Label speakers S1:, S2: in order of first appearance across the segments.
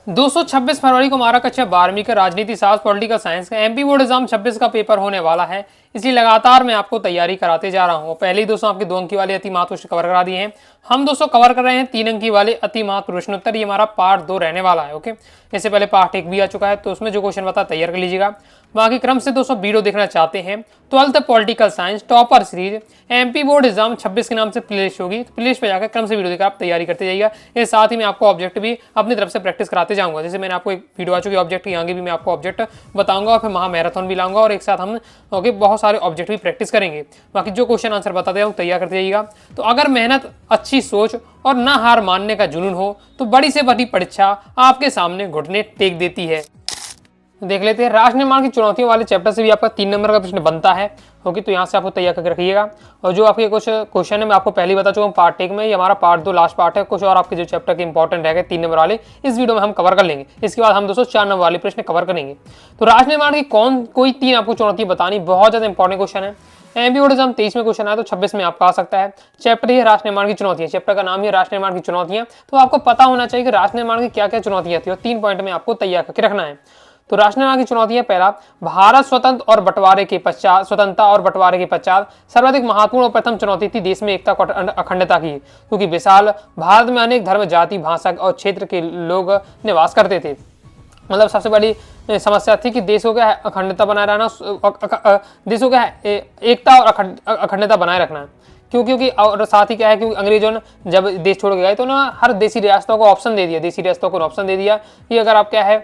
S1: 226 फरवरी को हमारा कक्षा 12वीं का राजनीति शास्त्र पॉलिटिकल साइंस का एमपी बोर्ड एग्जाम 26 का पेपर होने वाला है, इसलिए लगातार मैं आपको तैयारी कराते जा रहा हूँ। पहले ही दोस्तों आपके 2 अंकी वाले अति महत्व प्रश्न कवर करा दिए हैं। हम दोस्तों कवर कर रहे हैं 3 अंकी वाले अति महत्व प्रश्नोत्तर। ये हमारा पार्ट 2 रहने वाला है। ओके, इससे पहले पार्ट 1 भी आ चुका है, तो उसमें जो क्वेश्चन बता तैयार कर लीजिएगा। बाकी क्रम से दोस्तों वीडियो देखना चाहते हैं 12th political science topper series MP board exam 26 के नाम से प्लेलिस्ट होगी, तो प्लेलिस्ट पे जाकर क्रम से वीडियो देखकर आप तैयारी करते जाइएगा। इसके साथ ही मैं आपको ऑब्जेक्ट भी अपनी तरफ से प्रैक्टिस कराते जाऊंगा। जैसे मैंने आपको एक वीडियो आ चुकी है ऑब्जेक्ट की, आगे भी मैं आपको ऑब्जेक्ट बताऊंगा और फिर महा मैराथन भी लाऊंगा और एक साथ हम बहुत सारे ऑब्जेक्ट भी प्रैक्टिस करेंगे। बाकी जो क्वेश्चन आंसर बताते हैं तैयार करते जाइएगा। तो अगर मेहनत, अच्छी सोच और ना हार मानने का जुनून हो तो बड़ी से बड़ी परीक्षा आपके सामने घुटने टेक देती है। देख लेते हैं राष्ट्र निर्माण की चुनौतियों वाले चैप्टर से भी आपका 3 नंबर का प्रश्न बनता है। ओके, तो यहाँ से आपको तैयार करके रखिएगा। और जो आपके कुछ क्वेश्चन है मैं आपको पहले ही बता चुका हूँ पार्ट 1 में, ये हमारा पार्ट 2 लास्ट पार्ट है। कुछ और आपके जो चैप्टर के इंपॉर्टेंट रहेगा 3 नंबर वाले इस वीडियो में हम कवर कर लेंगे। इसके बाद हम दोस्तों 4 नंबर वाले प्रश्न कवर करेंगे। तो राष्ट्र निर्माण की कोई 3 आपको चुनौती बतानी, बहुत ज्यादा इंपॉर्टेंट क्वेश्चन है। एमपी बोर्ड एग्जाम 23 में क्वेश्चन आया तो 26 में आपका आ सकता है। चैप्टर ही राष्ट्र निर्माण की चुनौतियां, चैप्टर का नाम ही राष्ट्र निर्माण की चुनौतियां। तो आपको पता होना चाहिए कि राष्ट्र निर्माण की क्या क्या चुनौतियां थी और 3 पॉइंट में आपको तैयार करके रखना है। तो राष्ट्र निर्माण की चुनौतियां, पहला, भारत स्वतंत्रता और बंटवारे के पश्चात सर्वाधिक महत्वपूर्ण और प्रथम चुनौती थी देश में एकता और अखंडता की, क्योंकि विशाल भारत में अनेक धर्म, जाति, भाषा और क्षेत्र के लोग निवास करते थे। मतलब सबसे बड़ी समस्या थी कि देश को क्या है अखंडता बनाए रहना, देश को क्या है एकता और अखंडता बनाए रखना। क्योंकि और साथ ही क्या है, क्योंकि अंग्रेजों ने जब देश छोड़ के गए तो ना हर देसी रियासतों को ऑप्शन दे दिया कि अगर आप क्या है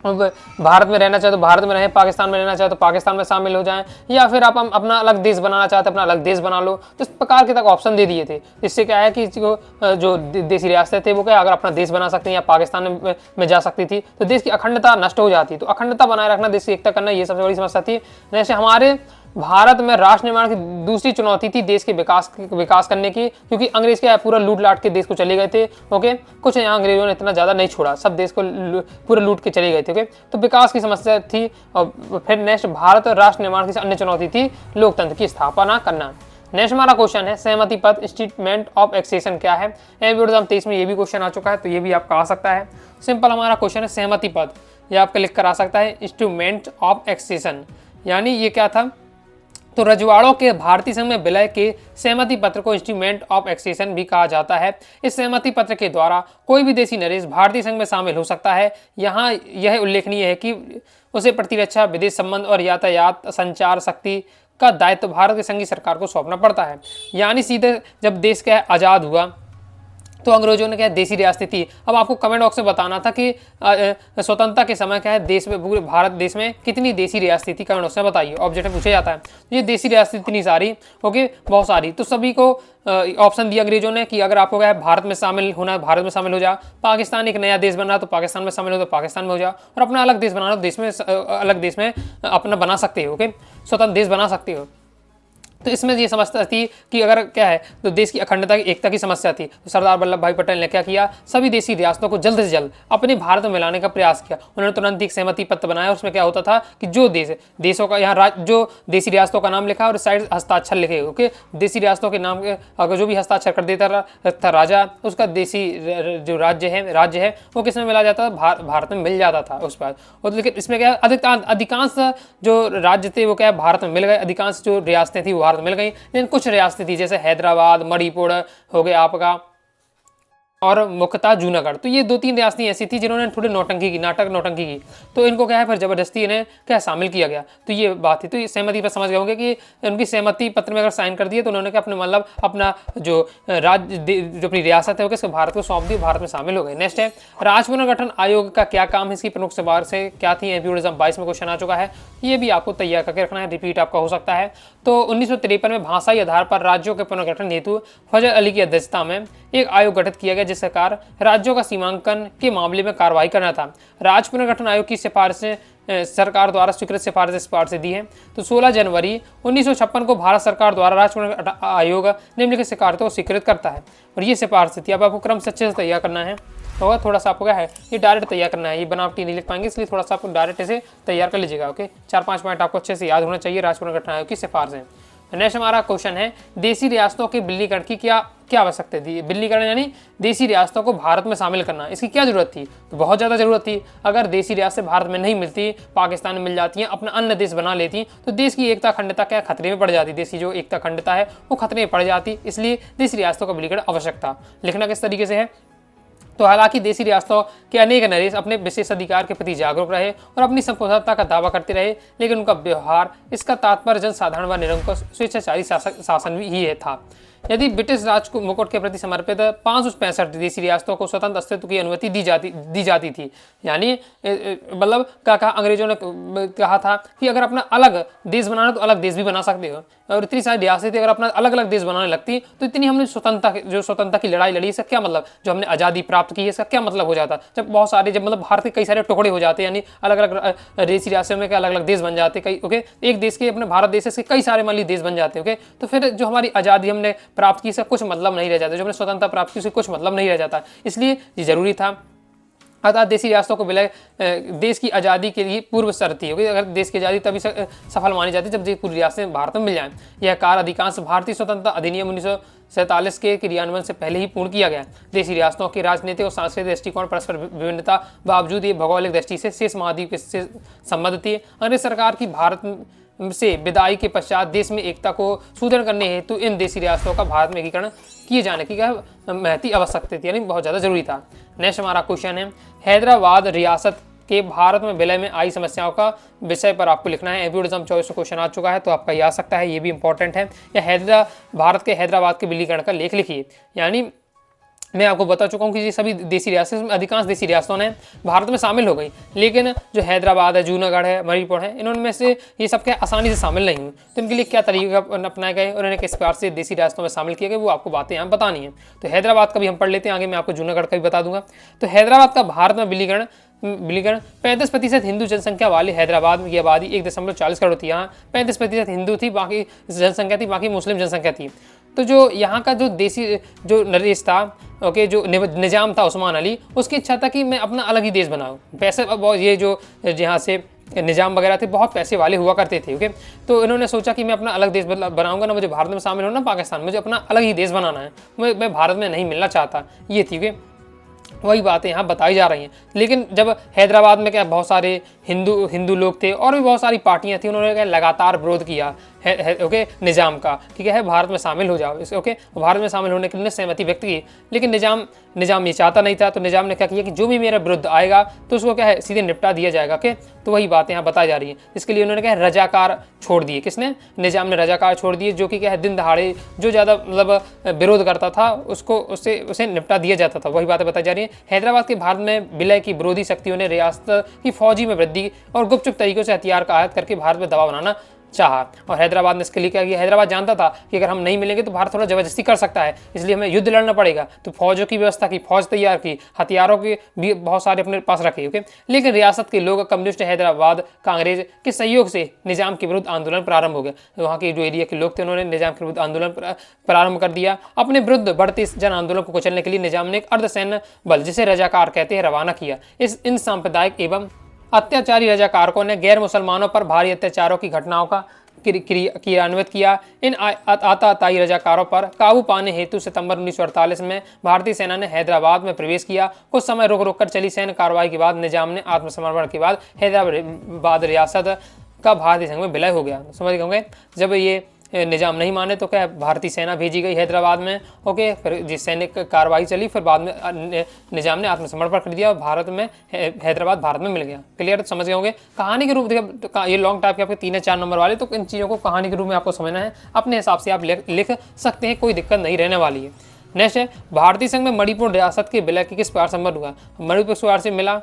S1: भारत में रहना चाहे तो भारत में रहें, पाकिस्तान में रहना चाहे तो पाकिस्तान में शामिल हो जाएं, या फिर आप अपना अलग देश बनाना चाहते अपना अलग देश बना लो। तो इस प्रकार के तक ऑप्शन दे दिए थे। इससे क्या है कि जो देसी रियासतें थे वो क्या अगर अपना देश बना सकती हैं या पाकिस्तान में जा सकती थी तो देश की अखंडता नष्ट हो जाती। तो अखंडता बनाए रखना, देश की एकता करना, ये सबसे बड़ी समस्या थी। जैसे हमारे भारत में राष्ट्र निर्माण की दूसरी चुनौती थी देश के विकास करने की, क्योंकि अंग्रेज क्या है पूरा लूट लाट के देश को चले गए थे। ओके, कुछ यहाँ अंग्रेजों ने इतना ज़्यादा नहीं छोड़ा, सब देश को पूरा लूट के चले गए थे। ओके, तो विकास की समस्या थी। और फिर नेक्स्ट भारत और राष्ट्र निर्माण की अन्य चुनौती थी लोकतंत्र की स्थापना करना। नेक्स्ट हमारा क्वेश्चन है सहमति पद इंस्ट्रूमेंट ऑफ एक्सेशन क्या है। एग्जाम 23 में ये भी क्वेश्चन आ चुका है, तो ये भी आपका आ सकता है। सिंपल हमारा क्वेश्चन है सहमति पद, ये आपका लिख कर आ सकता है इंस्ट्रूमेंट ऑफ एक्सेशन, यानी ये क्या था। तो रजवाड़ों के भारतीय संघ में विलय के सहमति पत्र को इंस्ट्रूमेंट ऑफ एक्सेशन भी कहा जाता है। इस सहमति पत्र के द्वारा कोई भी देशी नरेश भारतीय संघ में शामिल हो सकता है। यहाँ यह उल्लेखनीय है कि उसे प्रतिरक्षा, विदेश संबंध और यातायात संचार शक्ति का दायित्व भारत की संघीय सरकार को सौंपना पड़ता है। यानी सीधे जब देश का आज़ाद हुआ तो अंग्रेजों ने क्या देसी रियासतें थी। अब आपको कमेंट बॉक्स में बताना था कि स्वतंत्रता के समय क्या है देश में, पूरे भारत देश में कितनी देसी रियासतें थी, कमेंट बॉक्स में बताइए। ऑब्जेक्ट में पूछा जाता है ये देसी रियासतें इतनी सारी, ओके, बहुत सारी। तो सभी को ऑप्शन दिया अंग्रेजों ने कि अगर आपको क्या है भारत में शामिल होना है भारत में शामिल हो जा, पाकिस्तान एक नया देश बन रहा है तो पाकिस्तान में शामिल हो तो पाकिस्तान में हो जा, और अपना अलग देश बनाना देश में अलग देश में अपना बना सकते हो। ओके, स्वतंत्र देश बना सकते हो। तो इसमें ये समस्या थी कि अगर क्या है तो देश की अखंडता की एकता की समस्या थी। तो सरदार वल्लभ भाई पटेल ने क्या किया, सभी देशी रियासतों को जल्द से जल्द अपने भारत में मिलाने का प्रयास किया। उन्होंने तुरंत एक सहमति पत्र बनाया। उसमें क्या होता था कि जो देशों का यहाँ जो देशी रियासतों का नाम लिखा और साइड हस्ताक्षर लिखे। ओके, देशी रियासतों के नाम अगर जो भी हस्ताक्षर कर देता था राजा, उसका देशी जो राज्य है वो किस में मिला जाता था, भारत में मिल जाता था उस पर। और लेकिन इसमें क्या अधिकांश जो राज्य थे वो क्या भारत में मिल गए, अधिकांश जो रियासतें थी वो मिल गई। लेकिन कुछ रियासतें थी जैसे हैदराबाद, मणिपुर हो गया आपका, और मुख्यतः जूनागढ़। तो ये 2-3 रियासतें ऐसी थी जिन्होंने थोड़ी नौटंकी की, तो इनको क्या है फिर जबरदस्ती इन्हें क्या शामिल किया गया। तो ये बात थी। तो ये सहमति पर समझ गए होंगे कि उनकी सहमति पत्र में अगर साइन कर दिए तो उन्होंने क्या अपने मतलब अपना जो राज्य जो अपनी रियासत है वो भारत को सौंप दी, भारत में शामिल हो गए। नेक्स्ट है राज्य पुनर्गठन आयोग का क्या काम है, इसकी प्रमुख सिफारिशें क्या थी। एग्जाम 22 में क्वेश्चन आ चुका है, ये भी आपको तैयार करके रखना है, रिपीट आपका हो सकता है। तो 1953 में भाषाई आधार पर राज्यों के पुनर्गठन हेतु फजल अली की अध्यक्षता में एक आयोग गठित किया गया, जिसका कार्य राज्यों का सीमांकन के मामले में कार्रवाई करना था। राज्य पुनर्गठन आयोग की सिफारिशें सरकार द्वारा स्वीकृत सिफारिशें दी हैं। तो 16 जनवरी 1956 को भारत सरकार द्वारा राज्य पुनर्गठन आयोग निम्नलिखित सिफारिशों को स्वीकृत करता है। और ये सिफारिशें थी। अब आपको क्रम से अच्छे से तैयार करना है, होगा थोड़ा सा आपको क्या है ये डायरेक्ट तैयार करना है, ये बनावटी नहीं लिख पाएंगे, इसलिए थोड़ा सा आपको डायरेक्ट ऐसे तैयार कर लीजिएगा। ओके, 4-5 पॉइंट आपको अच्छे से याद होना चाहिए। राज्य पुनर्गठन आयोग की सिफारिशें। नेक्स्ट हमारा क्वेश्चन है, देसी रियासतों के विलीनीकरण की क्या आवश्यकता थी। विलीनीकरण यानी देसी रियासतों को भारत में शामिल करना, इसकी क्या जरूरत थी? तो बहुत ज़्यादा जरूरत थी। अगर देसी रियासतें भारत में नहीं मिलती, पाकिस्तान में मिल जाती हैं, अपना अन्य देश बना लेती, तो देश की एकता अखंडता क्या खतरे में पड़ जाती। देश की जो एकता अखंडता है वो खतरे में पड़ जाती। इसलिए देसी रियासतों का विलीनीकरण आवश्यक था। लिखना किस तरीके से है, तो हालांकि देसी रियासतों के अनेक नरेश अपने विशेष अधिकार के प्रति जागरूक रहे और अपनी संप्रभुता का दावा करते रहे, लेकिन उनका व्यवहार, इसका तात्पर्य जनसाधारण व निरंकुश स्वेच्छाचारी शासन ही था। यदि ब्रिटिश राज को मुकुट के प्रति समर्पित 565 देसी रियासतों को स्वतंत्र अस्तित्व की अनुमति दी जाती थी। यानी मतलब क्या कहा अंग्रेजों ने, कहा था कि अगर अपना अलग देश बनाना तो अलग देश भी बना सकते हो, और इतनी सारी रियासतें अगर अपना अलग अलग देश बनाने लगती तो इतनी हमने स्वतंत्रता की लड़ाई लड़ी, इसका क्या मतलब, जो हमने आज़ादी प्राप्त की है इसका क्या मतलब हो जाता। जब बहुत सारे, जब मतलब भारत के कई सारे टुकड़े हो जाते, यानी अलग अलग देसी रियासतों में अलग अलग देश बन जाते कई, ओके, एक देश के अपने भारत देश से कई सारे मान लीजिए देश बन जाते, ओके, तो फिर जो हमारी आज़ादी हमने प्राप्त की इसका कुछ मतलब नहीं रह जाता, जो हमने स्वतंत्रता प्राप्त की उसका कुछ मतलब नहीं रह जाता। इसलिए ये जरूरी था। अतः देसी रियासतों को विलय देश की आज़ादी के लिए पूर्व शर्त थी, क्योंकि अगर देश की आज़ादी तभी सफल मानी जाती जब पूरी रियासतें भारत में मिल जाएं। यह कार्य अधिकांश भारतीय स्वतंत्रता अधिनियम 1947 के क्रियान्वयन से पहले ही पूर्ण किया गया। देशी रियासतों की राजनीतिक और सांस्कृतिक दृष्टिकोण परस्पर विभिन्नता बावजूद ये भौगोलिक दृष्टि से शेष महाद्वीप से संबद्ध थी। अंग्रेज सरकार की भारत से विदाई के पश्चात देश में एकता को सुदृढ़ करने हेतु इन देशी रियासतों का भारत में एकीकरण किए जाने की महती आवश्यकता थी, यानी बहुत ज़्यादा जरूरी था। नेक्स्ट हमारा क्वेश्चन है, हैदराबाद रियासत के भारत में विलय में आई समस्याओं का विषय पर आपको लिखना है। एपिसोड 24 क्वेश्चन आ चुका है तो आपका ये आ सकता है, ये भी इंपॉर्टेंट है। या भारत के हैदराबाद के विलीनीकरण का लेख लिखिए। यानी मैं आपको बता चुका हूँ कि ये सभी देसी रियासतें, अधिकांश देसी रियासतों ने भारत में शामिल हो गई, लेकिन जो हैदराबाद है, जूनागढ़ है, मणिपुर है, इन्होंने से ये सब क्या आसानी से शामिल नहीं हुए। तो इनके लिए क्या तरीका अपनाए गए, उन्होंने किस प्रकार से देसी रियासतों में शामिल किए गए, वो आपको बातें यहाँ बतानी है। तो हैदराबाद का भी हम पढ़ लेते हैं, आगे मैं आपको जूनागढ़ का भी बता दूंगा। तो हैदराबाद का भारत में विलीनीकरण 35% हिंदू जनसंख्या वाले हैदराबाद की आबादी 1.40 करोड़ थी। यहाँ 35% हिंदू थी, बाकी जनसंख्या थी, बाकी मुस्लिम जनसंख्या थी। तो जो यहाँ का जो देसी जो नरेश था, ओके, जो निजाम था उस्मान अली, उसकी इच्छा था कि मैं अपना अलग ही देश बनाऊँ। पैसे बहुत, ये जो यहाँ से निजाम वगैरह थे बहुत पैसे वाले हुआ करते थे, ओके, तो इन्होंने सोचा कि मैं अपना अलग देश बनाऊंगा ना, मुझे भारत में शामिल होना, पाकिस्तान, मुझे अपना अलग ही देश बनाना है, मैं भारत में नहीं मिलना चाहता, ये थी, ओके। वही बातें यहाँ बताई जा रही हैं। लेकिन जब हैदराबाद में क्या बहुत सारे हिंदू लोग थे और भी बहुत सारी पार्टियां थी, उन्होंने क्या लगातार विरोध किया ओके निजाम का, ठीक है, भारत में शामिल हो जाओ, ओके, भारत में शामिल होने के लिए सहमति व्यक्त की। लेकिन निजाम ये चाहता नहीं था, तो निजाम ने क्या किया कि जो भी मेरे विरुद्ध आएगा तो उसको क्या है सीधे निपटा दिया जाएगा, ओके। तो वही बातें यहाँ बताई जा रही है। इसके लिए उन्होंने क्या है रजाकार छोड़ दिए, किसने, निजाम ने रजाकार छोड़ दिए, जो कि क्या है दिन दहाड़े जो ज़्यादा मतलब विरोध करता था उसे निपटा दिया जाता था। वही बातें बताई जा रही है। हैदराबाद के भारत में विलय की विरोधी शक्तियों ने रियासत की फौजी में वृद्धि और गुपचुप तरीकों से हथियार का आयात करके भारत में दबाव बनाना चाहा, और हैदराबाद ने इसके लिए क्या किया, हैदराबाद जानता था कि अगर हम नहीं मिलेंगे तो भारत थोड़ा जबरदस्ती कर सकता है, इसलिए हमें युद्ध लड़ना पड़ेगा। तो फौजों की व्यवस्था की, फौज तैयार की, हथियारों के भी बहुत सारे अपने पास रखे, ओके। लेकिन रियासत के लोग कम्युनिस्ट हैदराबाद कांग्रेस के सहयोग से निजाम के विरुद्ध आंदोलन प्रारंभ हो गया। वहाँ के जो एरिया के लोग थे उन्होंने निजाम के विरुद्ध आंदोलन प्रारंभ कर दिया। अपने विरुद्ध बढ़ते जन आंदोलन को कुचलने के लिए निजाम ने एक अर्धसैन्य बल, जिसे रजाकार कहते हैं, रवाना किया। इन सांप्रदायिक एवं अत्याचारी रजाकारकों ने गैर मुसलमानों पर भारी अत्याचारों की घटनाओं का क्रियान्वित किया। इन आताताई रजाकारों पर काबू पाने हेतु सितंबर 1948 में भारतीय सेना ने हैदराबाद में प्रवेश किया। कुछ समय रुक कर चली सैन्य कार्रवाई के बाद निजाम ने आत्मसमर्पण के बाद हैदराबाद रियासत का भारतीय संघ में विलय हो गया। समझ गए, जब ये निजाम नहीं माने तो क्या भारतीय सेना भेजी गई हैदराबाद में, ओके, फिर जिस सैनिक कार्रवाई चली, फिर बाद में निजाम ने आत्मसमर्पण कर दिया और भारत में हैदराबाद भारत में मिल गया। क्लियर, तो समझ गए होंगे। कहानी के रूप देखिए, ये लॉन्ग टाइप के आपके 3 या 4 नंबर वाले, तो इन चीज़ों को कहानी के रूप में आपको समझना है, अपने हिसाब से आप लिख सकते हैं, कोई दिक्कत नहीं रहने वाली है। नेक्स्ट है, भारतीय संघ में मणिपुर रियासत के विलय किस प्रकार संबंध हुआ। मणिपुर किस प्रकार से मिला,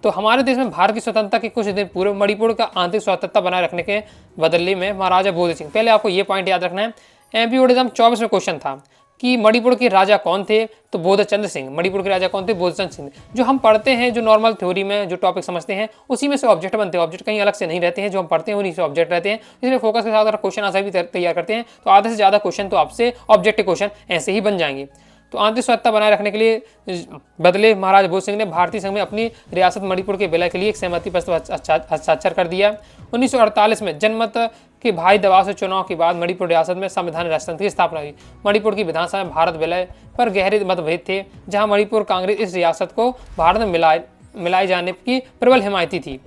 S1: तो हमारे देश में भारत की स्वतंत्रता के कुछ दिन पूर्व मणिपुर का आंतरिक स्वतंत्रता बनाए रखने के बदले में महाराजा बोध सिंह, पहले आपको ये पॉइंट याद रखना है, एमपी 24 में क्वेश्चन था कि मणिपुर के राजा कौन थे, तो बोधचंद्र सिंह। मणिपुर के राजा कौन थे, बोधचंद्र सिंह। जो हम पढ़ते हैं, जो नॉर्मल थ्योरी में जो टॉपिक समझते हैं, उसी में से ऑब्जेक्ट बनते हैं, ऑब्जेक्ट कहीं अलग से नहीं रहते हैं, जो हम पढ़ते हैं उन्हीं से ऑब्जेक्ट रहते हैं। इसलिए फोकस के साथ अगर क्वेश्चन आंसर भी तैयार करते हैं तो आधे से ज़्यादा क्वेश्चन तो आपसे ऑब्जेक्टिव क्वेश्चन ऐसे ही बन जाएंगे। तो आंतरिक स्वायत्तता बनाए रखने के लिए बदले महाराजा भोज सिंह ने भारतीय संघ में अपनी रियासत मणिपुर के विलय के लिए एक सहमति पत्र हस्ताक्षर कर दिया। 1948 में जनमत के भारी दबाव से चुनाव के बाद मणिपुर रियासत में संवैधानिक राजतंत्र की स्थापना हुई। मणिपुर की विधानसभा में भारत विलय पर गहरे मतभेद थे, जहां मणिपुर कांग्रेस इस रियासत को भारत में मिलाए जाने की प्रबल हिमायती थी,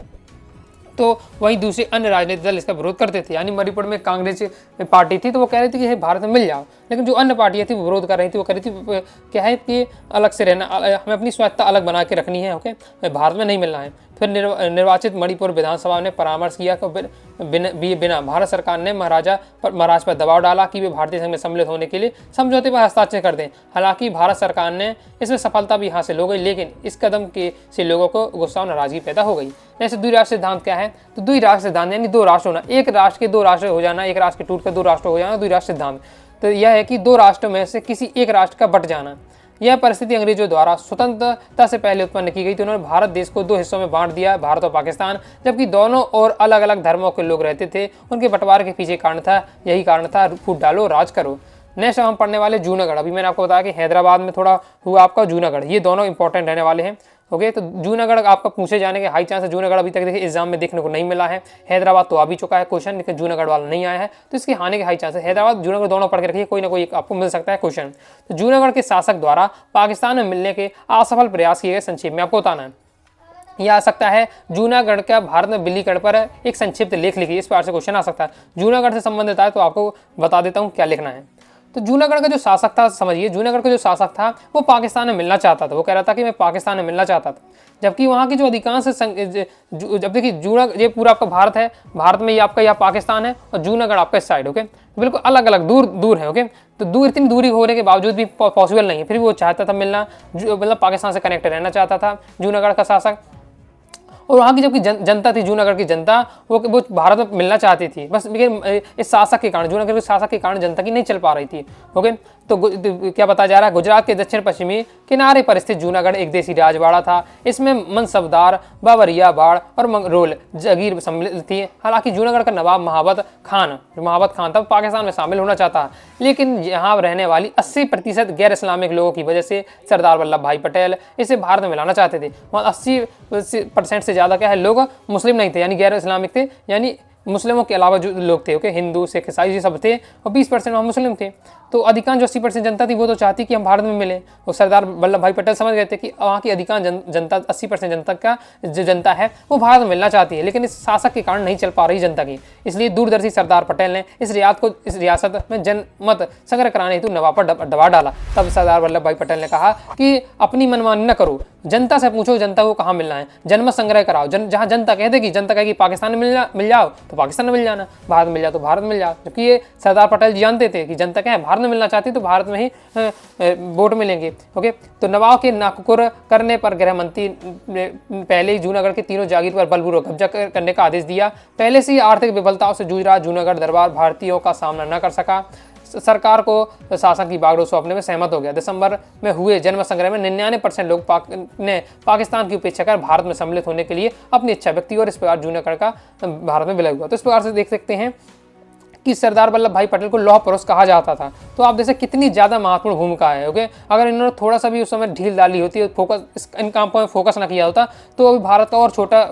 S1: तो वहीं दूसरे अन्य राजनीतिक दल इसका विरोध करते थे। यानी मणिपुर में कांग्रेस पार्टी थी तो वो कह रही थी कि भारत में मिल जाओ, लेकिन जो अन्य पार्टियां थी वो विरोध कर रही थी। वो कह रही थी क्या है कि अलग से रहना, हमें अपनी स्वायत्तता अलग बना के रखनी है, ओके, भारत में नहीं मिलना है। फिर निर्वाचित मणिपुर विधानसभा ने परामर्श किया कि बिना भारत सरकार ने महाराज पर दबाव डाला कि वे भारतीय संघ में सम्मिलित होने के लिए समझौते पर हस्ताक्षर कर दें। हालांकि भारत सरकार ने इसमें सफलता भी हासिल हो गई, लेकिन इस कदम से लोगों को गुस्सा और नाराजगी पैदा हो गई। जैसे द्विराष्ट्र सिद्धांत क्या है, तो द्विराष्ट्र सिद्धांत यानी दो राष्ट्र होना, एक राष्ट्र के दो राष्ट्र हो जाना, एक राष्ट्र के टूट कर दो राष्ट्र हो जाना, द्विराष्ट्र सिद्धांत। तो यह है कि दो राष्ट्रों में से किसी एक राष्ट्र का बट जाना। यह परिस्थिति अंग्रेजों द्वारा स्वतंत्रता से पहले उत्पन्न की गई थी। उन्होंने भारत देश को दो हिस्सों में बांट दिया, भारत और पाकिस्तान, जबकि दोनों और अलग अलग धर्मों के लोग रहते थे। उनके बंटवारे के पीछे यही कारण था, फूट डालो राज करो। नेक्स्ट हम पढ़ने वाले जूनागढ़। अभी मैंने आपको बताया कि हैदराबाद में थोड़ा हुआ आपका जूनागढ़, ये दोनों इंपॉर्टेंट रहने वाले हैं। ओके, तो जूनागढ़ आपका पूछे जाने के हाई चांस है। जूनागढ़ अभी तक देखिए एग्जाम में देखने को नहीं मिला है। हैदराबाद तो आ भी चुका है क्वेश्चन, लेकिन जूनागढ़ वाला नहीं आया है, तो इसके आने के हाई चांस है। हैदराबाद जूनागढ़ दोनों पढ़ के रखिए, कोई ना कोई आपको मिल सकता है क्वेश्चन। तो जूनागढ़ के शासक द्वारा पाकिस्तान में मिलने के असफल प्रयास किए गए, संक्षेप में आपको बताना है। यह आ सकता है जूनागढ़ का भारत में बिल्लीगढ़ पर एक संक्षिप्त लेख लिखिए, इस प्रकार से क्वेश्चन आ सकता है। जूनागढ़ से संबंधित है तो आपको बता देता हूँ क्या लिखना है। तो जूनागढ़ का जो शासक था, समझिए, जूनागढ़ का जो शासक था वो पाकिस्तान में मिलना चाहता था। वो कह रहा था कि मैं पाकिस्तान में मिलना चाहता था, जबकि वहाँ की जो अधिकांश जब देखिए जूनागढ़, ये पूरा आपका भारत है, भारत में ये आपका यहाँ पाकिस्तान है और जूनागढ़ आपका इस साइड, ओके, बिल्कुल अलग अलग दूर दूर है, ओके। तो दूर, इतनी दूरी होने के बावजूद भी पॉसिबल नहीं है, फिर भी वो चाहता था मिलना, मतलब पाकिस्तान से कनेक्ट रहना चाहता था जूनागढ़ का शासक। और वहाँ की जबकि जनता थी, जूनागढ़ की जनता, वो भारत में मिलना चाहती थी, बस लेकिन इस शासक के कारण, जूनागढ़ के शासक के कारण जनता की नहीं चल पा रही थी, ओके। तो क्या बताया जा रहा है, गुजरात के दक्षिण पश्चिमी किनारे पर स्थित जूनागढ़ एक देसी राजवाड़ा था। इसमें मनसबदार, बाबरिया बाड़ और मंगरोल जागीर सम्मिलित थी। हालांकि जूनागढ़ का नवाब महाबत खान था, पाकिस्तान में शामिल होना चाहता, लेकिन यहाँ रहने वाली 80% गैर इस्लामिक लोगों की वजह से सरदार वल्लभ भाई पटेल इसे भारत में मिलाना चाहते थे। वहाँ 80% से ज़्यादा क्या है, लोग मुस्लिम नहीं थे, यानी गैर इस्लामिक थे, यानी मुस्लिमों के अलावा जो लोग थे, ओके, हिंदू सिख ईसाई ये सब थे, और 20% वहाँ मुस्लिम थे। तो अधिकांश जो 80% जनता थी वो तो चाहती कि हम भारत में मिले। और सरदार वल्लभ भाई पटेल समझ गए थे कि वहाँ की अधिकांश जनता, 80% जनता का जो जनता है वो भारत में मिलना चाहती है, लेकिन इस शासक के कारण नहीं चल पा रही जनता की। इसलिए दूरदर्शी सरदार पटेल ने इस रियासत में जनमत संग्रह कराने हेतु नवाब पर दबाव डाला। तब सरदार वल्लभ भाई पटेल ने कहा कि अपनी मनमानी न करो, जनता से पूछो जनता को कहाँ मिलना है, जनमत संग्रह कराओ। जहाँ जनता कह देगी, जनता कहेगी पाकिस्तान में मिल जाओ तो पाकिस्तान में मिल जाना, भारत मिल जाओ तो भारत मिल जाओ। जबकि ये सरदार पटेल जी जानते थे कि जनता क्या है, भारत में मिलना चाहती तो भारत में ही वोट मिलेंगे, ओके। तो नवाब के नाकुर करने पर गृह मंत्री ने पहले ही जूनागढ़ के तीनों जागीर पर बलपूर्वक कब्जा करने का आदेश दिया। पहले से ही आर्थिक विफलताओं से जूझ रहा जूनागढ़ दरबार भारतीयों का सामना न कर सका। सरकार को शासन की बागडोर सौंपने में सहमत हो गया। दिसंबर में हुए जनमत संग्रह में 99% लोग ने पाकिस्तान की उपेक्षा कर भारत में सम्मिलित होने के लिए अपनी इच्छा व्यक्त की और इस प्रकार जूनागढ़ का भारत में विलय हुआ। तो इस प्रकार से देख सकते हैं कि सरदार वल्लभ भाई पटेल को लौह पुरुष कहा जाता था। तो आप जैसे कितनी ज़्यादा महत्वपूर्ण भूमिका है, ओके। अगर इन्होंने थोड़ा सा भी उस समय ढील डाली होती, फोकस इन कामों में फोकस ना किया होता, तो अभी भारत का और छोटा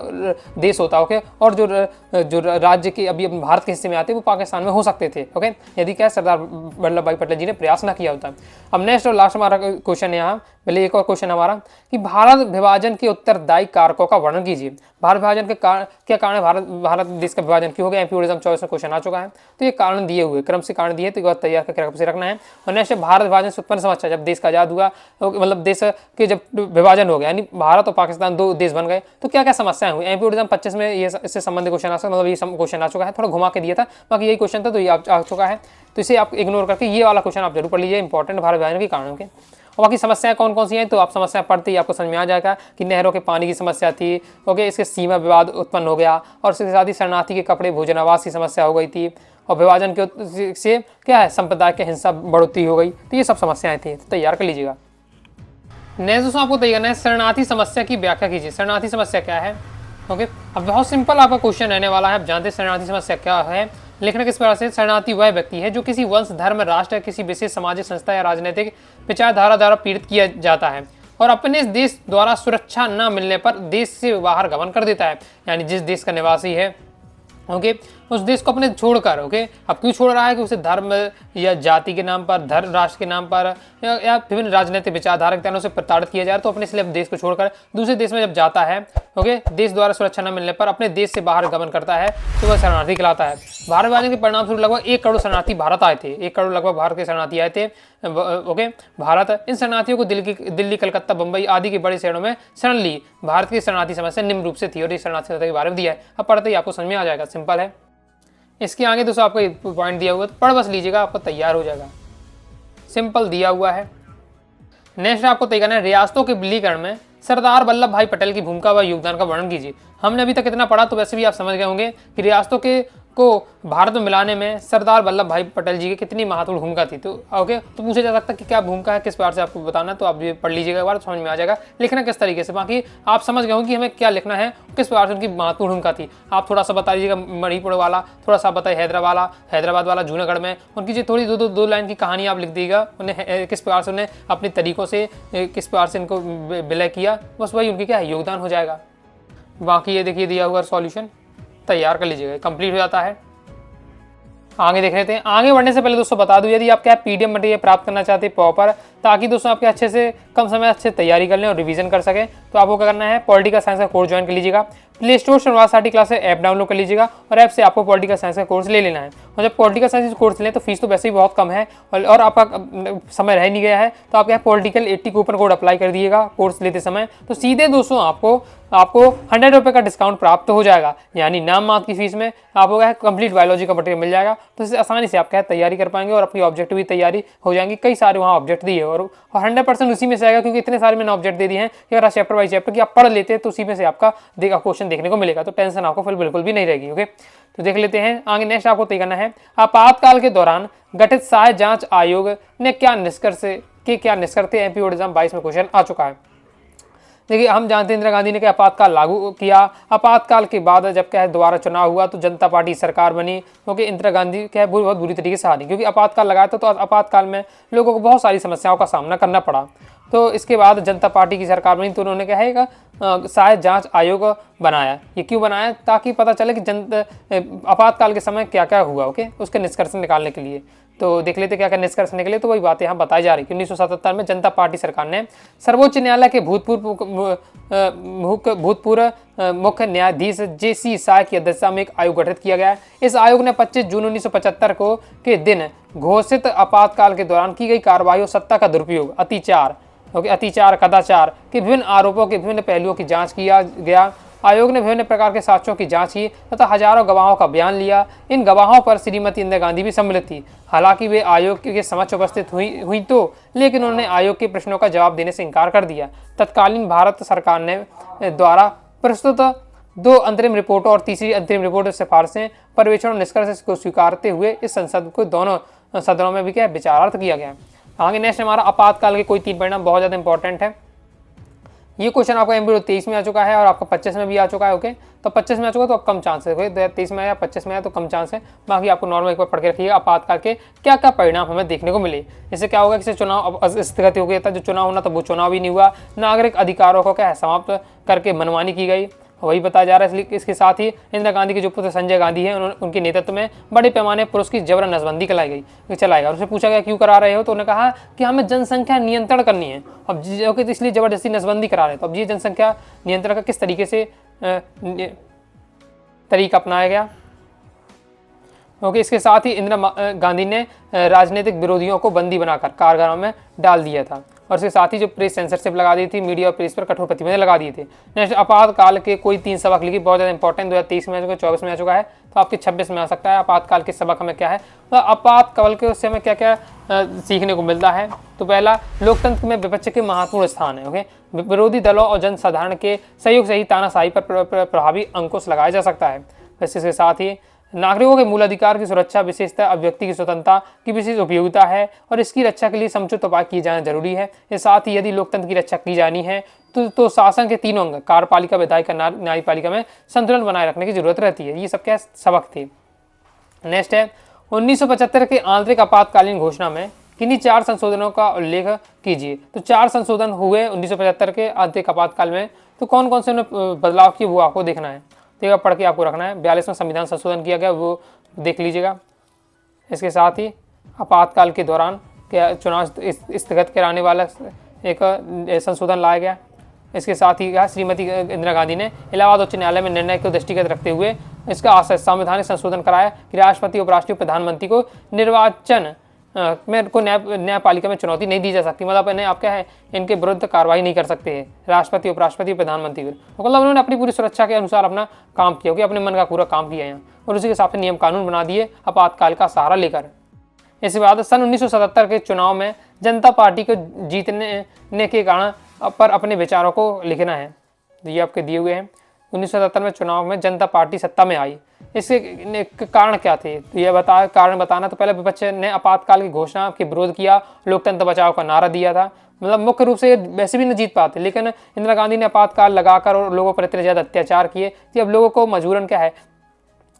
S1: देश होता, ओके। और जो राज्य के अभी भारत के हिस्से में आते वो पाकिस्तान में हो सकते थे, ओके, यदि क्या सरदार वल्लभ भाई पटेल जी ने प्रयास ना किया होता। अब नेक्स्ट और लास्ट हमारा क्वेश्चन है यहाँ, पहले एक और क्वेश्चन हमारा कि भारत विभाजन के उत्तरदायी कारकों का वर्णन कीजिए। भारत विभाजन के क्या कारण भारत देश का विभाजन क्यों हो गया, एमपी बोर्ड 24 में क्वेश्चन आ चुका है। तो ये कारण दिए हुए, क्रम से कारण दिए, तो एक तैयार करके से रखना है। और नेक्स्ट भारत विभाजन से उत्पन्न समस्या, जब देश का आजाद हुआ, मतलब देश के जब विभाजन हो गया, यानी भारत और पाकिस्तान दो देश बन गए, तो क्या क्या समस्याएं हुई। एमपी बोर्ड 25 में ये इससे संबंधित क्वेश्चन आ सकता, मतलब ये क्वेश्चन आ चुका है, थोड़ा घुमा के दिया था, बाकी यही क्वेश्चन था तो ये आ चुका है। तो इसे आप इग्नोर करके ये वाला क्वेश्चन आप जरूर पढ़ लीजिए, इंपॉर्टेंट भारत विभाजन के कारणों के। और बाकी समस्याएं कौन कौन सी हैं, तो आप समस्या पढ़ते ही आपको समझ में आ जाएगा कि नहरों के पानी की समस्या थी, ओके, इसके सीमा विवाद उत्पन्न हो गया, और इसके साथ ही शरणार्थी के कपड़े भोजन आवास की समस्या हो गई थी, और विभाजन के से क्या है, संप्रदाय के हिंसा बढ़ोतरी हो गई। तो ये सब समस्याएं थी, तो तैयार कर लीजिएगा। नेक्स्ट दोस्तों आपको तैयार करना है शरणार्थी समस्या की व्याख्या कीजिए। शरणार्थी समस्या क्या है, ओके। अब बहुत सिंपल आपका क्वेश्चन रहने वाला है। आप जानते हैं शरणार्थी समस्या क्या है। लिखना किस प्रकार से, शरणार्थी वह व्यक्ति है जो किसी वंश, धर्म, राष्ट्र, किसी विशेष सामाजिक संस्था या राजनीतिक विचारधारा द्वारा पीड़ित किया जाता है और अपने देश द्वारा सुरक्षा न मिलने पर देश से बाहर गमन कर देता है। यानी जिस देश का निवासी है ओके उस देश को अपने छोड़कर ओके अब क्यों छोड़ रहा है कि उसे धर्म या जाति के नाम पर, धर्म राष्ट्र के नाम पर या विभिन्न राजनीतिक विचारधारा के कारणों से प्रताड़ित किया जा रहा है, तो अपने इसलिए देश को छोड़कर दूसरे देश में जब जाता है ओके देश द्वारा सुरक्षा न मिलने पर अपने देश से बाहर गमन करता है तो वह शरणार्थी कहलाता है। भारत विभाजन के परिणाम स्वरूप लगभग 1 करोड़ शरणार्थी भारत आए थे। 1 करोड़ लगभग भारत के शरणार्थी आए थे ओके भारत। इन शरणार्थियों को दिल्ली, कलकत्ता, बंबई आदि के बड़े शहरों में शरण ली। भारत की शरणार्थी समस्या निम्न रूप से थी और ये शरणार्थी समस्या के बारे में दिया है। अब पढ़ते ही आपको समझ में आ जाएगा, सिंपल है। इसके आगे दोस्तों आपको पॉइंट दिया हुआ है तो पढ़ बस लीजिएगा, आपको तैयार हो जाएगा, सिंपल दिया हुआ है। नेक्स्ट आपको तय करना है रियासतों के विलीकरण में सरदार वल्लभ भाई पटेल की भूमिका व योगदान का वर्णन कीजिए। हमने अभी तक इतना पढ़ा तो वैसे भी आप समझ गए होंगे कि रियासतों को भारत में मिलाने में सरदार वल्लभ भाई पटेल जी की कितनी महत्वपूर्ण भूमिका थी। तो ओके तो पूछा जा सकता है कि क्या भूमिका है, किस प्रकार से आपको बताना, तो आप ये पढ़ लीजिएगा एक बार, समझ में आ जाएगा लिखना किस तरीके से। बाकी आप समझ गए होंगे कि हमें क्या लिखना है, किस प्रकार से उनकी महत्वपूर्ण भूमिका थी। आप थोड़ा सा बता दीजिएगा मणिपुर वाला, थोड़ा सा बताइए हैदराबाद वाला, जूनागढ़ में उनकी जो थोड़ी दो लाइन की कहानी आप लिख दीजिएगा, उन्हें किस प्रकार से उन्हें अपने तरीकों से किस प्रकार से इनको विलय किया, बस वही उनकी क्या है योगदान हो जाएगा। बाकी ये देखिए दिया हुआ सॉल्यूशन तैयार कर लीजिएगा, कंप्लीट हो जाता है। आगे देख रहे थे। आगे बढ़ने से पहले दोस्तों बता दूं यदि आप क्या पीडीएफ मटेरियल प्राप्त करना चाहते हैं प्रॉपर, ताकि दोस्तों आपके अच्छे से कम समय अच्छे तैयारी कर लें और रिवीजन कर सकें, तो आपको क्या करना है पॉलिटिकल साइंस का कोर्स ज्वाइन कर लीजिएगा। प्ले स्टोर से यूनिवर्सिटी क्लास से ऐप डाउनलोड कर लीजिएगा और ऐप से आपको पॉलिटिकल साइंस का कोर्स ले लेना है। और जब पॉलिटिकल साइंस कोर्स लें तो फीस तो वैसे ही बहुत कम है और आपका समय रह नहीं गया है, तो आप क्या पॉलिटिकल 80 कूपन कोड अप्लाई कर दिएगा कोर्स लेते समय, तो सीधे दोस्तों आपको 100 रुपये का डिस्काउंट प्राप्त हो जाएगा। यानी नाम मात्र की फीस में आपको क्या है कंप्लीट बायोलॉजी का मटेरियल मिल जाएगा। तो इससे आसानी से आप क्या तैयारी कर पाएंगे और अपनी ऑब्जेक्ट भी तैयारी हो जाएंगी। कई सारे वहाँ ऑब्जेक्ट दिए और 100% उसी में से आएगा, क्योंकि इतने सारे मैंने ऑब्जेक्ट दे दिए हैं कि अगर चैप्टर बाई चैप्टर की आप पढ़ लेते हैं तो उसी में से आपका क्वेश्चन देखने को मिलेगा, तो टेंशन आपको फिर बिल्कुल भी नहीं रहेगी। ओके तो देख लेते हैं आगे। नेक्स्ट आपको तय करना है आपातकाल के दौरान गठित सहायता जांच आयोग ने क्या निष्कर्ष थे। एमपी बोर्ड एग्जाम 22 में क्वेश्चन आ चुका है। देखिए हम जानते हैं इंदिरा गांधी ने क्या आपातकाल लागू किया। आपातकाल के बाद जब क्या है दोबारा चुनाव हुआ तो जनता पार्टी सरकार बनी, क्योंकि इंदिरा गांधी क्या है बहुत बुरी तरीके से हारी, क्योंकि आपातकाल लगाया था। तो आपातकाल में लोगों को बहुत सारी समस्याओं का सामना करना पड़ा। तो इसके बाद जनता पार्टी की सरकार बनी तो उन्होंने क्या है सहायता जांच आयोग बनाया। ये क्यों बनाया, ताकि पता चले कि आपातकाल के समय क्या क्या हुआ ओके उसके निष्कर्ष निकालने के लिए। तो देख लेते क्या क्या निष्कर्ष निकले, तो वही बातें यहाँ बताई जा रही कि 1977 में जनता पार्टी सरकार ने सर्वोच्च न्यायालय के भूतपूर्व मुख्य न्यायाधीश JC शाह की अध्यक्षता में एक आयोग गठित किया गया है। इस आयोग ने 25 जून 1975 को के दिन घोषित आपातकाल के दौरान की गई कार्रवाई, सत्ता का दुरुपयोग, अतिचार, कदाचार के विभिन्न आरोपों के विभिन्न पहलुओं की जांच किया गया। आयोग ने विभिन्न प्रकार के साक्ष्यों की जांच की तथा हजारों गवाहों का बयान लिया। इन गवाहों पर श्रीमती इंदिरा गांधी भी सम्मिलित थी। हालांकि वे आयोग के समक्ष उपस्थित हुई तो, लेकिन उन्होंने आयोग के प्रश्नों का जवाब देने से इनकार कर दिया। तत्कालीन भारत सरकार ने द्वारा प्रस्तुत 2 अंतरिम रिपोर्टों और तीसरी अंतरिम रिपोर्ट सिफारिशें, पर्यवेक्षण और निष्कर्ष को स्वीकारते हुए इस संसद को दोनों सदनों में भी क्या विचारार्थ किया गया। आगे नेक्स्ट हमारा आपातकाल के कोई 3 परिणाम बहुत ज़्यादा इंपॉर्टेंट है। ये क्वेश्चन आपका एमपी 23 में आ चुका है और आपका 25 में भी आ चुका है। ओके तो 25 में आ चुका तो अब कम चांस है, 23 में आया 25 में आया तो कम चांस है। बाकी आपको नॉर्मल एक बार पढ़ के रखिएगा आपातकाल के क्या क्या परिणाम हमें देखने को मिले। इससे क्या होगा कि चुनाव स्थगित हो गया था, जो चुनाव होना था वो चुनाव भी नहीं हुआ, नागरिक अधिकारों को क्या है समाप्त करके मनमानी की गई, वही बताया जा रहा है। इसलिए इसके साथ ही इंदिरा गांधी के जो पुत्र संजय गांधी हैं उनके नेतृत्व में बड़े पैमाने पर उसकी जबरन नसबंदी चलाई। और उसे पूछा गया क्यों करा रहे हो, तो उन्होंने कहा कि हमें जनसंख्या नियंत्रण करनी है। अब तो इसलिए जबरदस्ती नसबंदी करा रहे हैं। तो अब ये जनसंख्या नियंत्रण का किस तरीके से तरीका अपनाया गया। ओके इसके साथ ही इंदिरा गांधी ने राजनीतिक विरोधियों को बंदी बनाकर कारागारों में डाल दिया था। और इसके साथ ही जो प्रेस सेंसरशिप लगा दी थी, मीडिया और प्रेस पर कठोर प्रतिबंध लगा दिए थे। नेक्स्ट आपातकाल के कोई 3 सबक लिखी, बहुत ज़्यादा इंपॉर्टेंट, 2023 में आ चुका, 24 में आ चुका है, तो आपके 26 में आ सकता है। आपातकाल के सबक हमें क्या है, तो आपातकाल के उससे हमें क्या क्या सीखने को मिलता है। तो पहला, लोकतंत्र में विपक्ष के महत्वपूर्ण स्थान है। ओके विरोधी दलों और जनसाधारण के सहयोग से ही तानाशाही पर प्रभावी अंकुश लगाया जा सकता है। वैसे इसके साथ ही नागरिकों के मूल अधिकार की सुरक्षा, विशेषतः अभिव्यक्ति की स्वतंत्रता की विशेष उपयोगिता है और इसकी रक्षा के लिए समुचित उपाय किए जाना जरूरी है। इसके साथ ही यदि लोकतंत्र की रक्षा की जानी है तो शासन के 3 अंग कार्यपालिका, विधायिका, न्यायपालिका में संतुलन बनाए रखने की जरूरत रहती है। ये सब क्या सबक थे। नेक्स्ट है 1975 के आंतरिक आपातकालीन घोषणा में किन्हीं 4 संशोधनों का उल्लेख कीजिए। तो 4 संशोधन हुए 1975 के आंतरिक आपातकाल में, तो कौन कौन से बदलाव किए वो आपको देखना है, तो पढ़ के आपको रखना है। 42वां संविधान संशोधन किया गया, वो देख लीजिएगा। इसके साथ ही आपातकाल के दौरान क्या चुनाव स्थगित कराने वाला एक संशोधन लाया गया। इसके साथ ही श्रीमती इंदिरा गांधी ने इलाहाबाद उच्च न्यायालय में निर्णय को दृष्टिगत रखते हुए इसका संवैधानिक संशोधन कराया कि राष्ट्रपति, उपराष्ट्रपति, प्रधानमंत्री को निर्वाचन में को न्यायपालिका में चुनौती नहीं दी जा सकती। मतलब इन्हें आप क्या है, इनके विरुद्ध कार्रवाई नहीं कर सकते हैं राष्ट्रपति, उपराष्ट्रपति, प्रधानमंत्री। तो मतलब उन्होंने अपनी पूरी सुरक्षा के अनुसार अपना काम किया, कि अपने मन का पूरा काम किया यहाँ, और उसी के हिसाब से नियम कानून बना दिए आपातकाल का सहारा लेकर। इसके बाद सन 1977 के चुनाव में जनता पार्टी को जीतने के कारण पर अपने विचारों को लिखना है। ये आपके दिए हुए हैं। 1977 में चुनाव में जनता पार्टी सत्ता में आई, इसके कारण क्या थे, तो यह कारण बताना। तो पहले विपक्ष ने आपातकाल की घोषणा के विरोध किया, लोकतंत्र बचाओ का नारा दिया था। मतलब मुख्य रूप से वैसे भी न जीत पाते, लेकिन इंदिरा गांधी ने आपातकाल लगाकर और लोगों पर इतने ज़्यादा अत्याचार किए कि अब लोगों को मजबूरन क्या है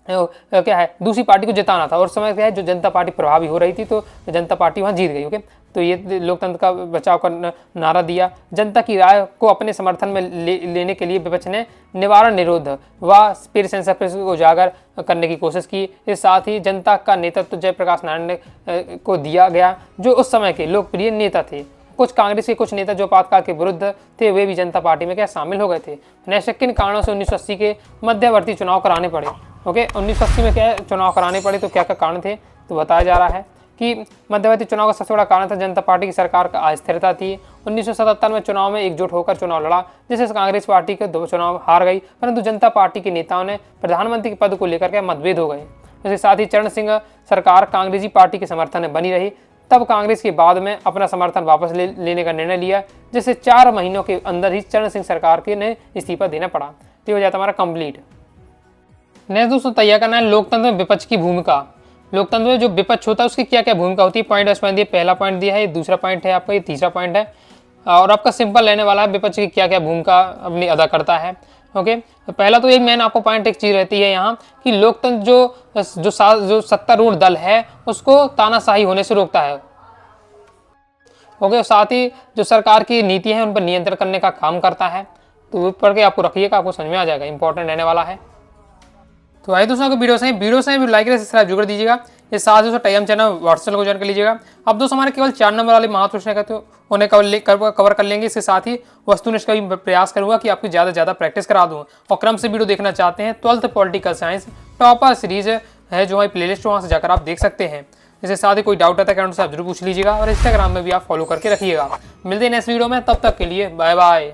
S1: दूसरी पार्टी को जिताना था। और समय क्या है, जो जनता पार्टी प्रभावी हो रही थी, तो जनता पार्टी वहाँ जीत गई। ओके, तो ये लोकतंत्र का बचाव का नारा दिया। जनता की राय को अपने समर्थन में लेने के लिए विपक्ष ने निवारण निरोध व फिर सेंसर को उजागर करने की कोशिश की। इसके साथ ही जनता का नेतृत्व जयप्रकाश नारायण को दिया गया, जो उस समय के लोकप्रिय नेता थे। कुछ कांग्रेस के कुछ नेता जो आपातकाल के विरुद्ध थे, वे भी जनता पार्टी में क्या शामिल हो गए थे। नेक्स्ट, किन कारणों से 1980 के मध्यवर्ती चुनाव कराने पड़े। ओके, 1980 में क्या चुनाव कराने पड़े, तो क्या क्या कारण थे, तो बताया जा रहा है कि मध्यवर्ती चुनाव का सबसे बड़ा कारण था जनता पार्टी की सरकार का अस्थिरता थी। 1977 में चुनाव में एकजुट होकर चुनाव लड़ा, जिससे कांग्रेस पार्टी के 2 चुनाव हार गई, परंतु जनता पार्टी के नेताओं ने प्रधानमंत्री के पद को लेकर के मतभेद हो गए। इसके साथ ही चरण सिंह सरकार कांग्रेसी पार्टी के समर्थन में बनी रही। तब कांग्रेस के बाद में अपना समर्थन वापस लेने का निर्णय लिया, जिससे 4 महीनों के अंदर ही चरण सिंह सरकार के ने इस्तीफा देना पड़ा। तो हो जाता हमारा कंप्लीट। नेक्स्ट दोस्तों तैयार करना है लोकतंत्र में विपक्ष की भूमिका। लोकतंत्र में जो विपक्ष होता है उसकी क्या क्या भूमिका होती है, पॉइंट वाइज पॉइंट दिए। पहला पॉइंट दिया है, दूसरा पॉइंट है आपका, ये तीसरा पॉइंट है। और आपका सिंपल रहने वाला है, विपक्ष की क्या क्या भूमिका अपनी अदा करता है। ओके, तो पहला तो एक मेन आपको पॉइंट एक चीज रहती है यहाँ कि लोकतंत्र जो सत्तारूढ़ दल है उसको तानाशाही होने से रोकता है। ओके, साथ ही जो सरकार की नीति है उन पर नियंत्रण करने का काम करता है। तो पढ़ के आपको रखिएगा, आपको समझ में आ जाएगा, इंपॉर्टेंट रहने वाला है। तो आइए दोस्तों को वीडियो से लाइक और सब्सक्राइब जरूर दीजिएगा। इस साथ दोस्तों टाइम चैनल व्हाट्सएप को ज्वाइन कर लीजिएगा। अब दोस्तों हमारे केवल 4 नंबर वाले महत्व प्रश्न तो उन्हें कवर कर लेंगे। इसके साथ ही वस्तुनिष्ठ का भी प्रयास करूंगा कि आपकी ज़्यादा से ज़्यादा प्रैक्टिस करा दूँ। और क्रम से वीडियो देखना चाहते हैं 12th political science topper series है जो हमारी प्लेलिस्ट, वहाँ से जाकर आप देख सकते हैं। इसके साथ ही कोई डाउट आता है अकाउंट से आप जरूर पूछ लीजिएगा, और इंस्टाग्राम में भी आप फॉलो करके रखिएगा। मिलते हैं नेक्स्ट वीडियो में, तब तक के लिए बाय बाय।